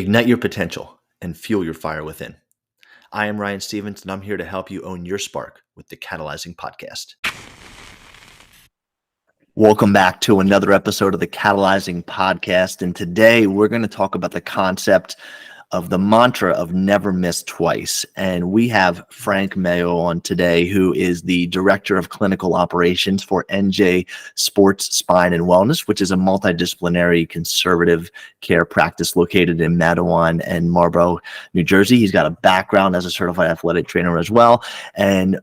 Ignite your potential and fuel your fire within. I am Ryan Stevens, and I'm here to help you own your spark with the cATalyzing podcast. Welcome back to another episode of the cATalyzing podcast. And today we're going to talk about the concept of the mantra of never miss twice. And we have Frank Mayo on today, who is the Director of Clinical Operations for NJ Sports Spine and Wellness, which is a multidisciplinary conservative care practice located in Matawan and Marlborough, New Jersey. He's got a background as a certified athletic trainer as well. And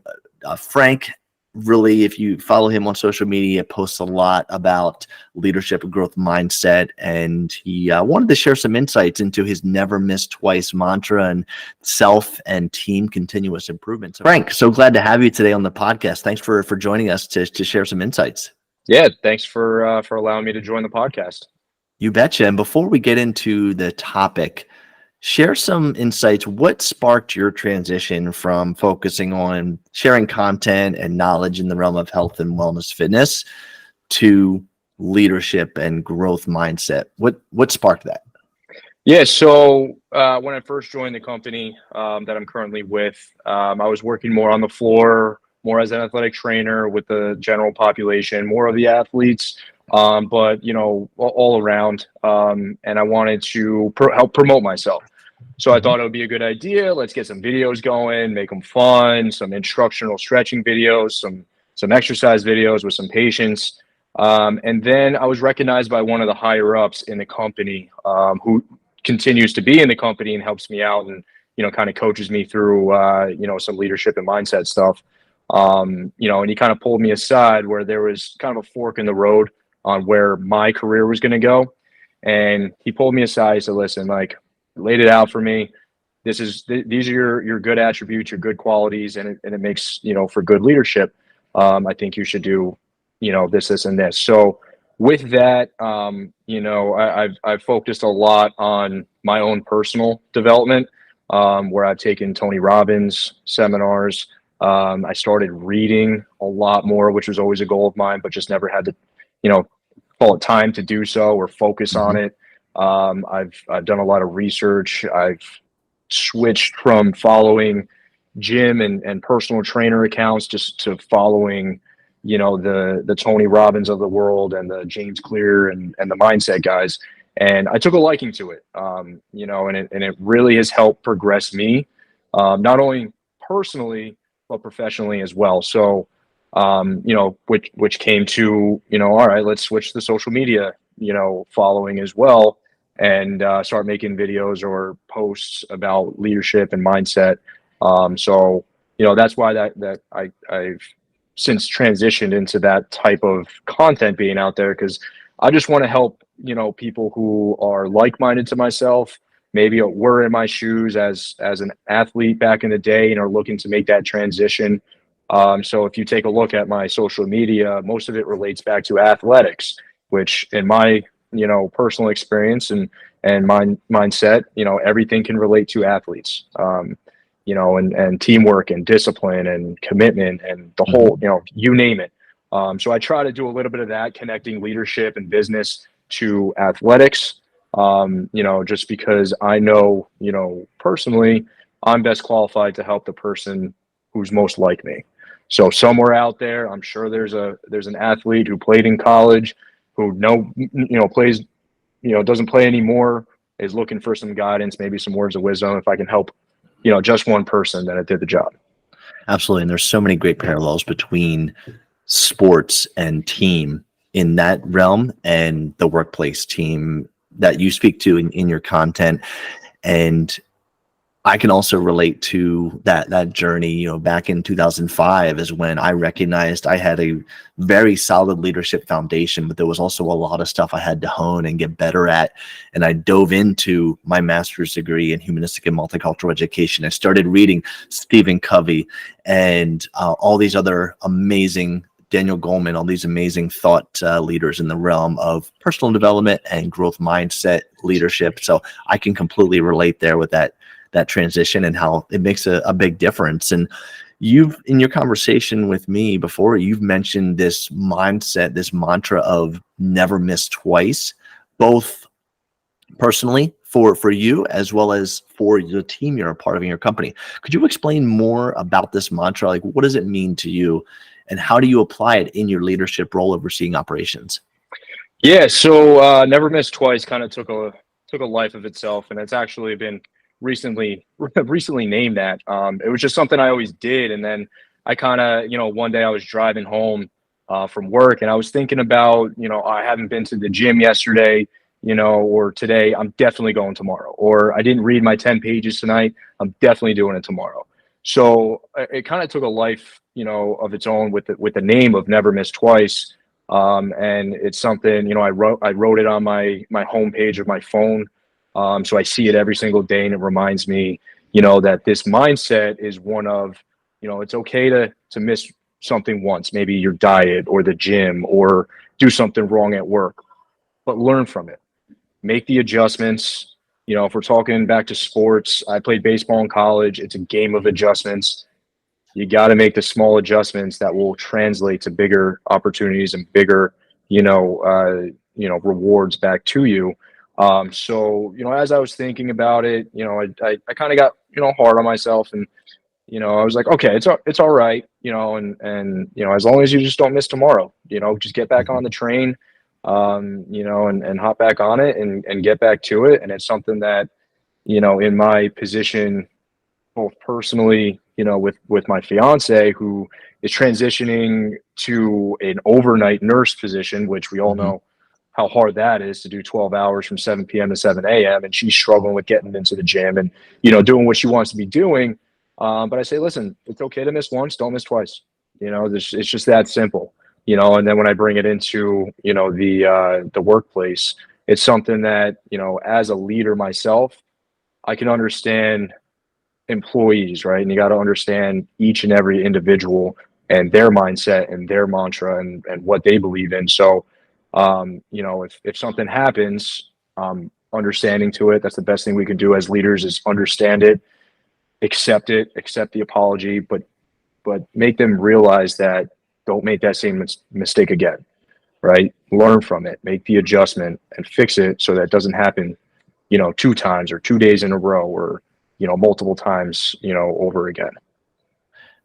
Frank, really, if you follow him on social media, posts a lot about leadership and growth mindset, and he wanted to share some insights into his never miss twice mantra and self and team continuous improvement. So Frank, so glad to have you today on the podcast. Thanks for joining us to share some insights. Yeah, thanks for allowing me to join the podcast. You betcha. And before we get into the topic, share some insights. What sparked your transition from focusing on sharing content and knowledge in the realm of health and wellness fitness to leadership and growth mindset? What sparked that? Yeah, so when I first joined the company that I'm currently with, I was working more on the floor, more as an athletic trainer with the general population, more of the athletes, but all around. And I wanted to help promote myself. So I thought it would be a good idea. Let's get some videos going, make them fun, some instructional stretching videos, some exercise videos with some patients. And then I was recognized by one of the higher ups in the company, who continues to be in the company and helps me out and, kind of coaches me through, some leadership and mindset stuff. And he kind of pulled me aside where there was kind of a fork in the road on where my career was going to go. And he pulled me aside. He said, listen, laid it out for me. These are your good attributes, your good qualities, and it makes, for good leadership. I think you should do, this, and this. So with that, I've focused a lot on my own personal development, where I've taken Tony Robbins seminars. I started reading a lot more, which was always a goal of mine, but just never had to, call it time to do so or focus on it. I've done a lot of research. I've switched from following gym and personal trainer accounts just to following, the Tony Robbins of the world and the James Clear and the mindset guys. And I took a liking to it, and it really has helped progress me, not only personally, but professionally as well. So, which came to, all right, let's switch the social media, following as well, and start making videos or posts about leadership and mindset. So, that's why that I've since transitioned into that type of content being out there, because I just want to help, people who are like-minded to myself, maybe were in my shoes as an athlete back in the day and are looking to make that transition. So if you take a look at my social media, most of it relates back to athletics, which in my, personal experience and mindset, everything can relate to athletes, and teamwork and discipline and commitment and the whole, you name it. So I try to do a little bit of that, connecting leadership and business to athletics, just because I know, personally, I'm best qualified to help the person who's most like me. So somewhere out there, I'm sure there's an athlete who played in college, who plays, doesn't play anymore, is looking for some guidance, maybe some words of wisdom. If I can help, just one person, then it did the job. Absolutely. And there's so many great parallels between sports and team in that realm and the workplace team that you speak to in your content. And I can also relate to that journey. Back in 2005 is when I recognized I had a very solid leadership foundation, but there was also a lot of stuff I had to hone and get better at. And I dove into my master's degree in humanistic and multicultural education. I started reading Stephen Covey and all these other amazing, Daniel Goleman, all these amazing thought leaders in the realm of personal development and growth mindset leadership. So I can completely relate there with that transition and how it makes a big difference. And in your conversation with me before, you've mentioned this mindset, this mantra of never miss twice, both personally for you as well as for the team you're a part of in your company. Could you explain more about this mantra? Like, what does it mean to you, and how do you apply it in your leadership role overseeing operations? Yeah, so never miss twice kind of took a life of itself, and it's actually been recently named that. It was just something I always did, and then I kind of, one day I was driving home from work, and I was thinking about, I haven't been to the gym yesterday, or today. I'm definitely going tomorrow, or I didn't read my 10 pages tonight. I'm definitely doing it tomorrow. So it kind of took a life, of its own with the name of Never Miss Twice. And it's something, I wrote it on my homepage of my phone. So I see it every single day, and it reminds me, that this mindset is one of, it's okay to miss something once, maybe your diet or the gym or do something wrong at work, but learn from it, make the adjustments. If we're talking back to sports, I played baseball in college. It's a game of adjustments. You got to make the small adjustments that will translate to bigger opportunities and bigger, rewards back to you. So, as I was thinking about it, I kind of got, hard on myself, and, I was like, okay, it's all right, as long as you just don't miss tomorrow, just get back on the train, and hop back on it and get back to it. And it's something that, in my position, both personally, with my fiance, who is transitioning to an overnight nurse position, which we all Mhm. know how hard that is to do 12 hours from 7 p.m. to 7 a.m. And she's struggling with getting into the gym and, doing what she wants to be doing. But I say, listen, it's okay to miss once, don't miss twice. It's just that simple. And then when I bring it into, the workplace, it's something that, as a leader myself, I can understand employees, right? And you got to understand each and every individual and their mindset and their mantra and what they believe in. So, if something happens, understanding to it, that's the best thing we can do as leaders is understand it, accept it, accept the apology, but make them realize that don't make that same mistake again, right? Learn from it, make the adjustment and fix it so that doesn't happen, two times or 2 days in a row or, multiple times, over again.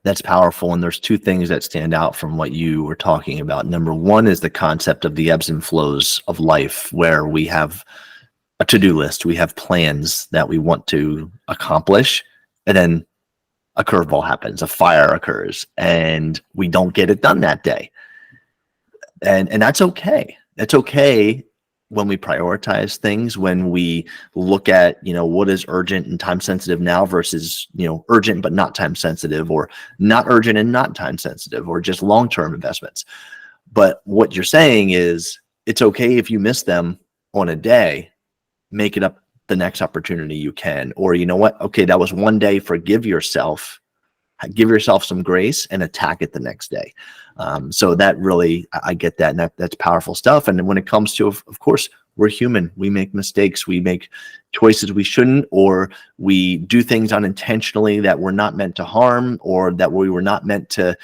That's powerful. And there's two things that stand out from what you were talking about. Number one is the concept of the ebbs and flows of life, where we have a to-do list, we have plans that we want to accomplish, and then a curveball happens, a fire occurs, and we don't get it done that day. And that's okay. It's okay when we prioritize things, when we look at, what is urgent and time sensitive now versus, urgent but not time sensitive, or not urgent and not time sensitive, or just long-term investments. But what you're saying is it's okay if you miss them on a day, make it up the next opportunity you can. Or, you know what? Okay, that was one day, forgive yourself, give yourself some grace and attack it the next day. So that really, I get that. And that's powerful stuff. And when it comes to, of course, we're human. We make mistakes. We make choices we shouldn't, or we do things unintentionally that we're not meant to harm, or that we were not meant to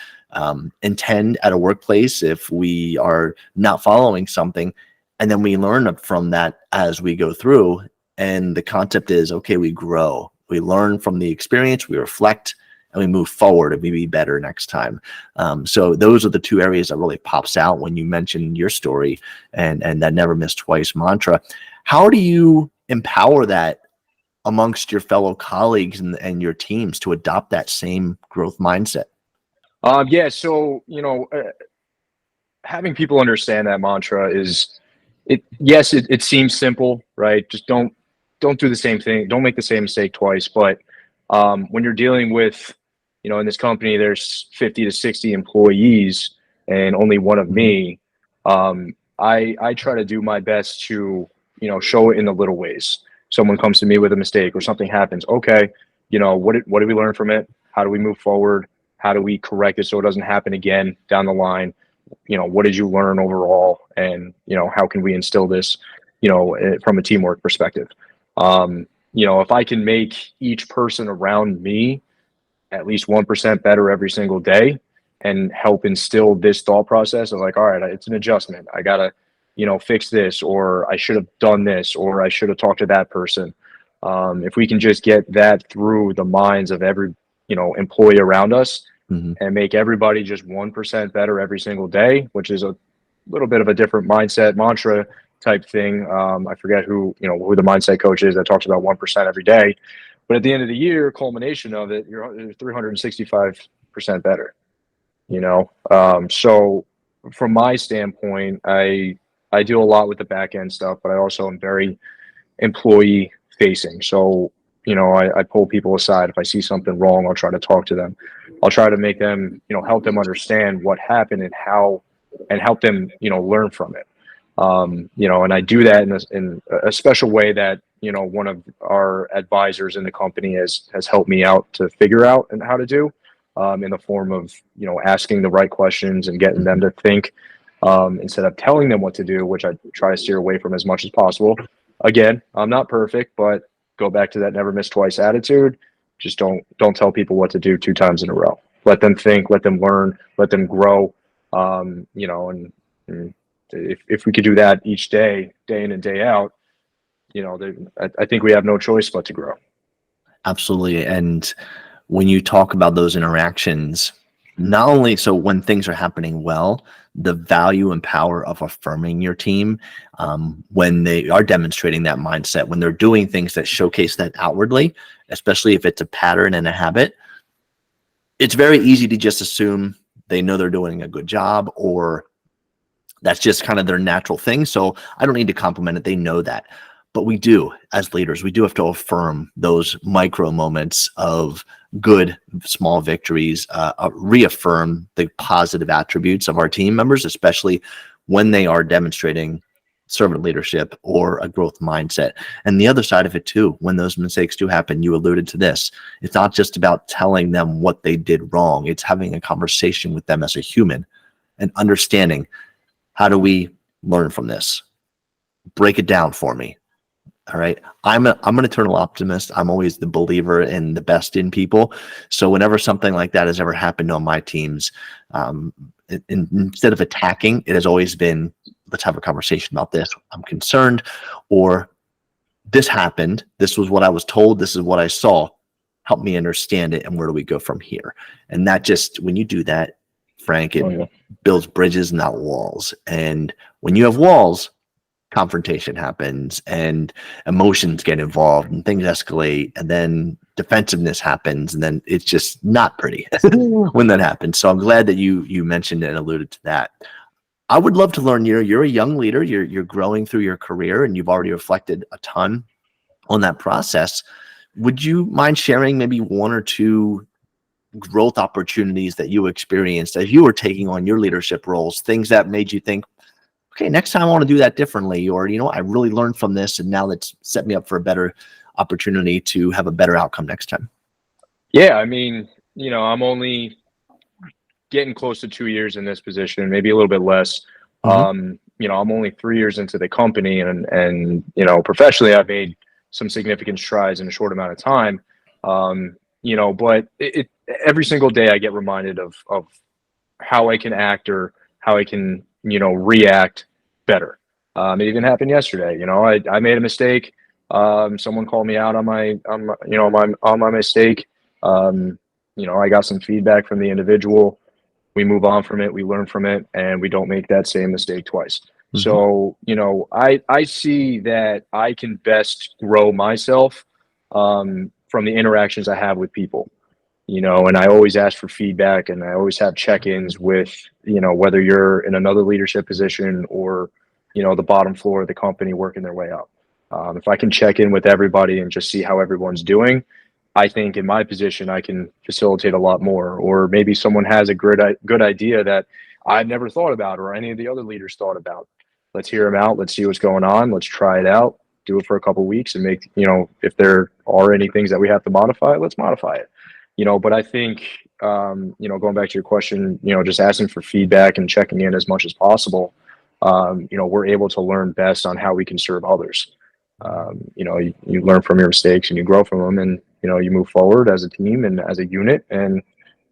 intend at a workplace if we are not following something. And then we learn from that as we go through. And the concept is, okay, we grow. We learn from the experience, we reflect, and we move forward and we be better next time. So those are the two areas that really pops out when you mention your story and that never miss twice mantra. How do you empower that amongst your fellow colleagues and your teams to adopt that same growth mindset? Yeah. So, having people understand that mantra is yes, it seems simple, right? Just don't do the same thing. Don't make the same mistake twice. But when you're dealing with, in this company, there's 50 to 60 employees and only one of me. I try to do my best to, show it in the little ways. Someone comes to me with a mistake or something happens. Okay, what did we learn from it? How do we move forward? How do we correct it so it doesn't happen again down the line? What did you learn overall? And, how can we instill this, from a teamwork perspective? If I can make each person around me at least 1% better every single day and help instill this thought process of like, all right, it's an adjustment. I gotta, fix this, or I should have done this, or I should have talked to that person. If we can just get that through the minds of every, employee around us, Mhm. and make everybody just 1% better every single day, which is a little bit of a different mindset mantra type thing. I forget who the mindset coach is that talks about 1% every day, but at the end of the year, culmination of it, you're 365% better. So from my standpoint, I do a lot with the back end stuff, but I also am very employee facing. So I pull people aside. If I see something wrong, I'll try to talk to them. I'll try to make them, help them understand what happened and how, and help them, learn from it. And I do that in a special way that, one of our advisors in the company has helped me out to figure out and how to do, in the form of, asking the right questions and getting them to think, instead of telling them what to do, which I try to steer away from as much as possible. Again, I'm not perfect, but go back to that never miss twice attitude. Just don't tell people what to do 2 times in a row. Let them think, let them learn, let them grow. And if we could do that each day, day in and day out, I think we have no choice but to grow. Absolutely. And when you talk about those interactions, not only so when things are happening well, the value and power of affirming your team, when they are demonstrating that mindset, when they're doing things that showcase that outwardly, especially if it's a pattern and a habit, it's very easy to just assume they know they're doing a good job, or that's just kind of their natural thing. So I don't need to compliment it. They know that. But we do, as leaders, we do have to affirm those micro moments of good, small victories, reaffirm the positive attributes of our team members, especially when they are demonstrating servant leadership or a growth mindset. And the other side of it too, when those mistakes do happen, you alluded to this, it's not just about telling them what they did wrong. It's having a conversation with them as a human and understanding, how do we learn from this? Break it down for me. All right. I'm an eternal optimist. I'm always the believer in the best in people. So whenever something like that has ever happened on my teams, instead of attacking, it has always been, let's have a conversation about this. I'm concerned, or this happened. This was what I was told. This is what I saw. Help me understand it. And where do we go from here? And that just, when you do that, Frank, it builds bridges, not walls. And when you have walls, confrontation happens and emotions get involved and things escalate, and then defensiveness happens, and then it's just not pretty when that happens. So I'm glad that you mentioned and alluded to that. I would love to learn, you're a young leader, you're growing through your career, and you've already reflected a ton on that process. Would you mind sharing maybe 1 or 2 growth opportunities that you experienced as you were taking on your leadership roles, things that made you think, okay, next time I want to do that differently, or, I really learned from this and now let's set me up for a better opportunity to have a better outcome next time? Yeah. I mean, I'm only getting close to 2 years in this position, maybe a little bit less. Mm-hmm. I'm only 3 years into the company, and professionally, I've made some significant strides in a short amount of time. But every single day I get reminded of how I can act, or how I can, react better. It even happened yesterday. I made a mistake. Someone called me out on my mistake. I got some feedback from the individual. We move on from it, we learn from it, and we don't make that same mistake twice. Mm-hmm. So, I see that I can best grow myself, from the interactions I have with people. And I always ask for feedback, and I always have check-ins with, whether you're in another leadership position or, the bottom floor of the company working their way up. If I can check in with everybody and just see how everyone's doing, I think in my position, I can facilitate a lot more. Or maybe someone has a good idea that I've never thought about, or any of the other leaders thought about. Let's hear them out. Let's see what's going on. Let's try it out. Do it for a couple of weeks, and make, if there are any things that we have to modify, let's modify it. But I think, going back to your question, just asking for feedback and checking in as much as possible, we're able to learn best on how we can serve others. You learn from your mistakes and you grow from them, and, you move forward as a team and as a unit, and,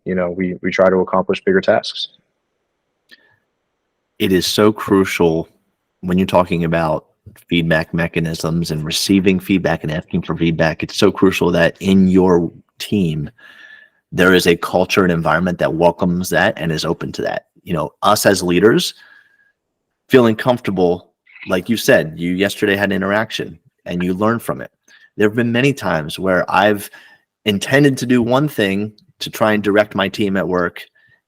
we try to accomplish bigger tasks. It is so crucial when you're talking about feedback mechanisms and receiving feedback and asking for feedback, it's so crucial that in your team, there is a culture and environment that welcomes that and is open to that. Us as leaders feeling comfortable, like you said, you yesterday had an interaction and you learned from it. There have been many times where I've intended to do one thing to try and direct my team at work,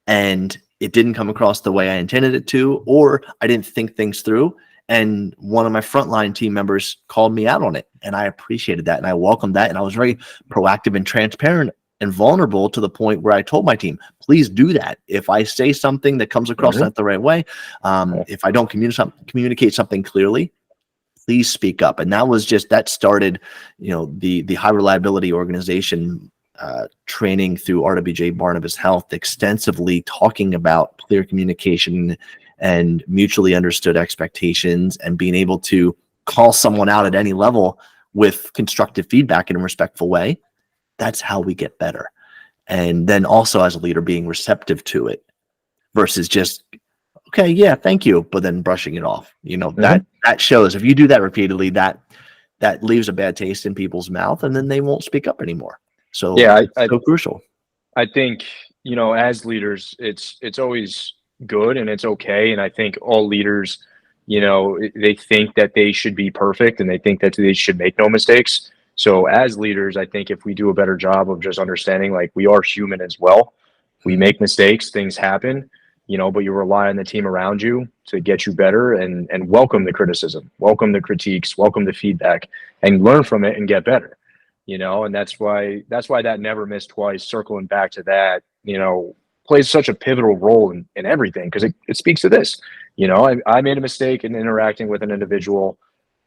and it didn't come across the way I intended it to, or I didn't think things through. And one of my frontline team members called me out on it, and I appreciated that, and I welcomed that, and I was very proactive and transparent and vulnerable to the point where I told my team, please do that. If I say something that comes across not the right way, if I don't communicate something clearly, please speak up. And that started, the high reliability organization training through RWJ Barnabas Health, extensively talking about clear communication and mutually understood expectations, and being able to call someone out at any level with constructive feedback in a respectful way. That's how we get better. And then also as a leader, being receptive to it versus just, okay, yeah, thank you, but then brushing it off. That shows, if you do that repeatedly, that leaves a bad taste in people's mouth, and then they won't speak up anymore. So yeah, it's so crucial. I think, as leaders, it's always good and it's okay. And I think all leaders, they think that they should be perfect and they think that they should make no mistakes. So as leaders, I think if we do a better job of just understanding, like, we are human as well, we make mistakes, things happen, but you rely on the team around you to get you better, and welcome the criticism, welcome the critiques, welcome the feedback, and learn from it and get better. And that's why that never miss twice, circling back to that, plays such a pivotal role in everything, because it speaks to this. I made a mistake in interacting with an individual.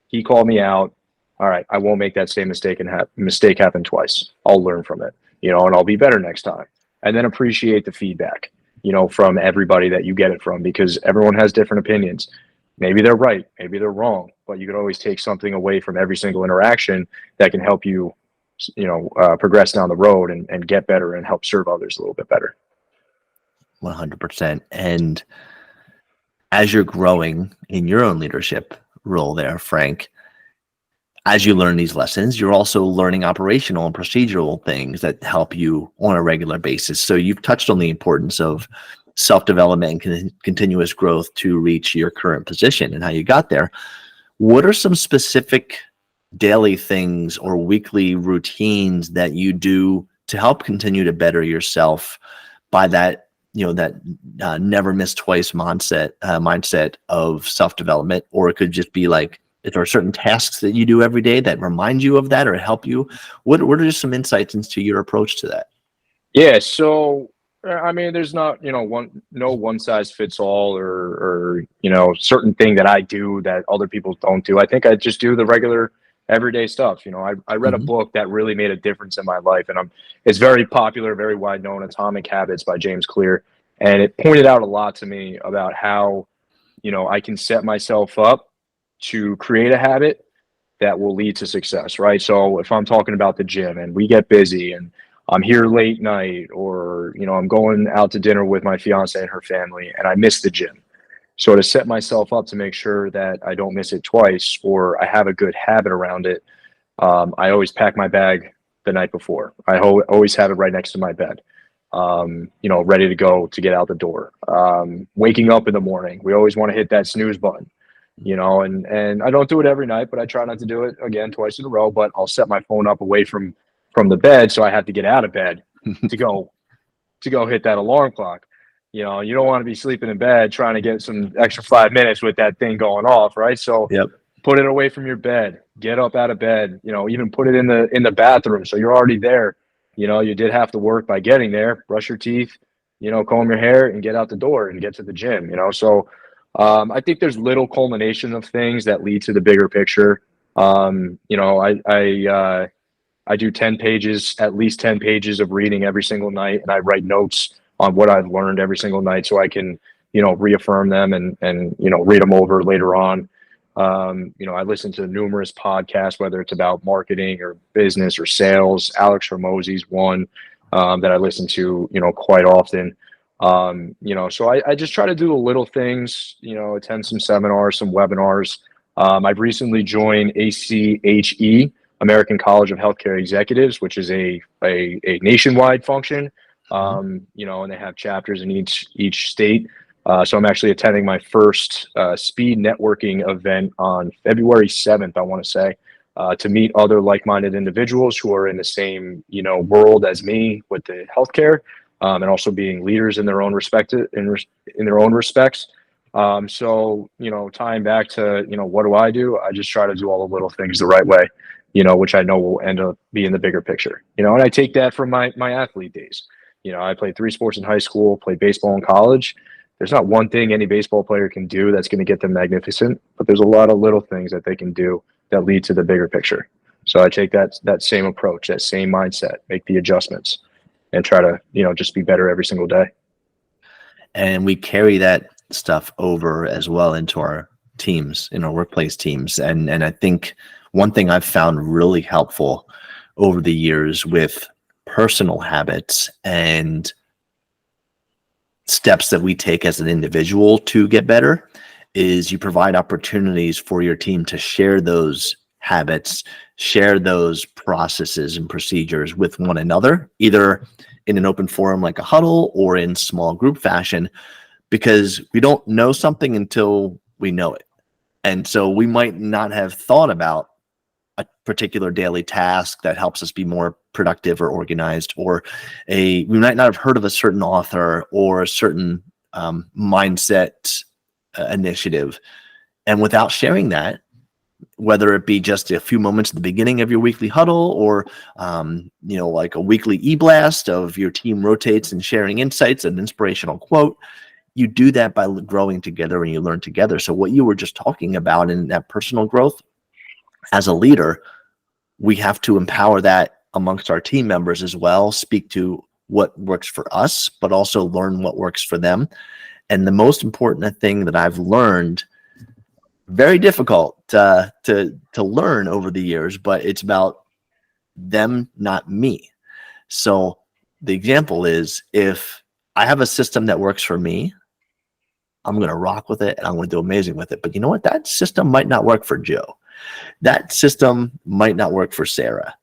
He called me out. All right, I won't make that same mistake and mistake happen twice. I'll learn from it, and I'll be better next time. And then appreciate the feedback, from everybody that you get it from, because everyone has different opinions. Maybe they're right, maybe they're wrong, but you could always take something away from every single interaction that can help you, progress down the road and get better and help serve others a little bit better. 100%. And as you're growing in your own leadership role there, Frank, as you learn these lessons, you're also learning operational and procedural things that help you on a regular basis. So you've touched on the importance of self-development and continuous growth to reach your current position and how you got there. What are some specific daily things or weekly routines that you do to help continue to better yourself by that, never miss twice mindset of self-development? Or it could just be like, if there are certain tasks that you do every day that remind you of that or help you, what are just some insights into your approach to that? Yeah. So, there's not, no one size fits all or, certain thing that I do that other people don't do. I think I just do the regular everyday stuff. I read a book that really made a difference in my life, and it's very popular, very wide known, Atomic Habits by James Clear. And it pointed out a lot to me about how, I can set myself up to create a habit that will lead to success, right? So if I'm talking about the gym and we get busy and I'm here late night, or, I'm going out to dinner with my fiance and her family and I miss the gym. So to set myself up to make sure that I don't miss it twice, or I have a good habit around it, I always pack my bag the night before. I always have it right next to my bed, ready to go to get out the door. Waking up in the morning, we always want to hit that snooze button. And I don't do it every night, but I try not to do it again twice in a row. But I'll set my phone up away from the bed, so I have to get out of bed to go hit that alarm clock. You don't want to be sleeping in bed trying to get some extra 5 minutes with that thing going off, right? So put it away from your bed. Get up out of bed. Even put it in the bathroom, so you're already there. You did half the work by getting there. Brush your teeth, comb your hair, and get out the door and get to the gym. So. I think there's little culmination of things that lead to the bigger picture. I do 10 pages, at least 10 pages of reading every single night, and I write notes on what I've learned every single night so I can, reaffirm them and read them over later on. I listen to numerous podcasts, whether it's about marketing or business or sales. Alex Hormozi's one that I listen to, quite often. So I just try to do the little things, attend some seminars, some webinars. I've recently joined ACHE, American College of Healthcare Executives, which is a nationwide function. And they have chapters in each state. So I'm actually attending my first speed networking event on February 7th, I want to say, to meet other like-minded individuals who are in the same, world as me with the healthcare, and also being leaders in their own in their own respects. Tying back to, what do I do? I just try to do all the little things the right way, which I know will end up being the bigger picture, and I take that from my athlete days. I played 3 sports in high school, played baseball in college. There's not one thing any baseball player can do that's going to get them magnificent, but there's a lot of little things that they can do that lead to the bigger picture. So I take that same approach, that same mindset, make the adjustments, and try to, just be better every single day. And we carry that stuff over as well into our teams, in our workplace teams. And I think one thing I've found really helpful over the years with personal habits and steps that we take as an individual to get better is you provide opportunities for your team to share those habits, share those processes and procedures with one another, either in an open forum like a huddle or in small group fashion, because we don't know something until we know it. And so we might not have thought about a particular daily task that helps us be more productive or organized, or we might not have heard of a certain author or a certain mindset initiative. And without sharing that, whether it be just a few moments at the beginning of your weekly huddle or, like a weekly e-blast of your team rotates and sharing insights, an inspirational quote, you do that by growing together and you learn together. So what you were just talking about in that personal growth, as a leader, we have to empower that amongst our team members as well, speak to what works for us, but also learn what works for them. And the most important thing that I've learned, very difficult to learn over the years, but it's about them, not me. So the example is, if I have a system that works for me, I'm going to rock with it and I'm going to do amazing with it. But you know what? That system might not work for Joe. That system might not work for Sarah.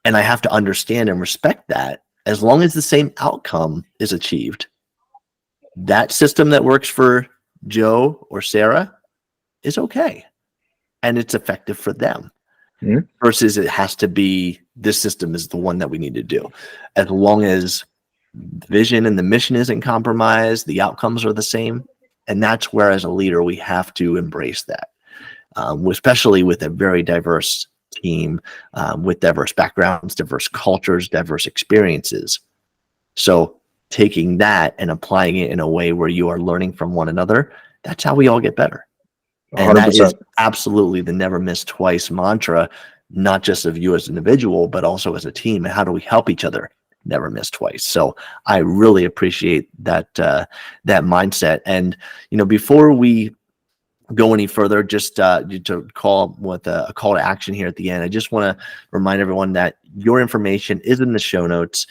And I have to understand and respect that, as long as the same outcome is achieved. That system that works for Joe or Sarah is okay. And it's effective for them. Mm-hmm. Versus it has to be, this system is the one that we need to do. As long as the vision and the mission isn't compromised, the outcomes are the same. And that's where, as a leader, we have to embrace that. Especially with a very diverse team, with diverse backgrounds, diverse cultures, diverse experiences. So taking that and applying it in a way where you are learning from one another, that's how we all get better. 100%. And that is absolutely the never miss twice mantra, not just of you as an individual, but also as a team. And how do we help each other never miss twice? So I really appreciate that mindset. And, before we go any further, just to call with a call to action here at the end, I just want to remind everyone that your information is in the show notes,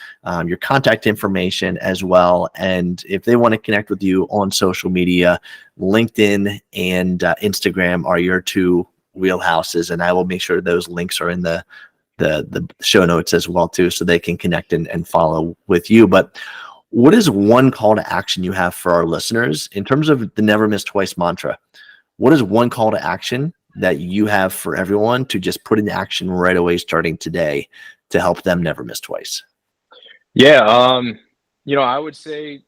your contact information as well. And if they want to connect with you on social media, LinkedIn and Instagram are your 2 wheelhouses, and I will make sure those links are in the show notes as well too, so they can connect and follow with you. But what is one call to action you have for our listeners in terms of the never miss twice mantra? What is one call to action that you have for everyone to just put into action right away, starting today, to help them never miss twice? Yeah. I would say,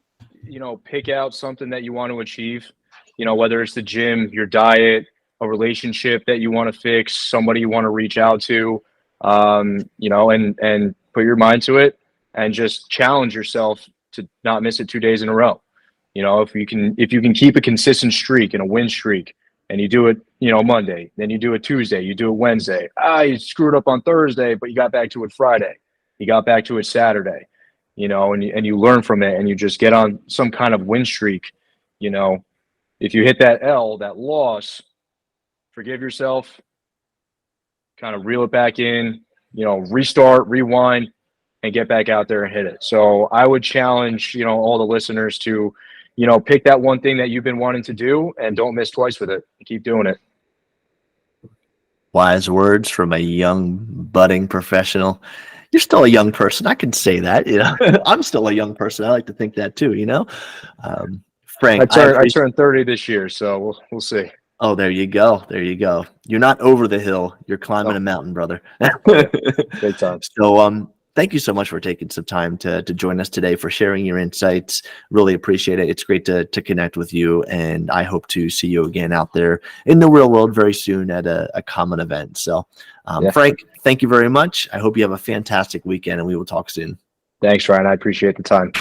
pick out something that you want to achieve, whether it's the gym, your diet, a relationship that you want to fix, somebody you want to reach out to, and put your mind to it and just challenge yourself to not miss it 2 days in a row. If you can keep a consistent streak and a win streak, and you do it, Monday, then you do it Tuesday, you do it Wednesday. You screwed up on Thursday, but you got back to it Friday. You got back to it Saturday, and you learn from it, and you just get on some kind of win streak. If you hit that that loss, forgive yourself, kind of reel it back in, restart, rewind, and get back out there and hit it. So I would challenge, all the listeners to, pick that one thing that you've been wanting to do and don't miss twice with it. Keep doing it. Wise words from a young budding professional. You're still a young person. I can say that. I'm still a young person. I like to think that too. Frank, I turned 30 this year, so we'll see. Oh, there you go. There you go. You're not over the hill. You're climbing a mountain, brother. Great time. So, thank you so much for taking some time to join us today, for sharing your insights. Really appreciate it. It's great to connect with you, and I hope to see you again out there in the real world very soon at a common event. So, Frank, thank you very much. I hope you have a fantastic weekend, and we will talk soon. Thanks, Ryan. I appreciate the time.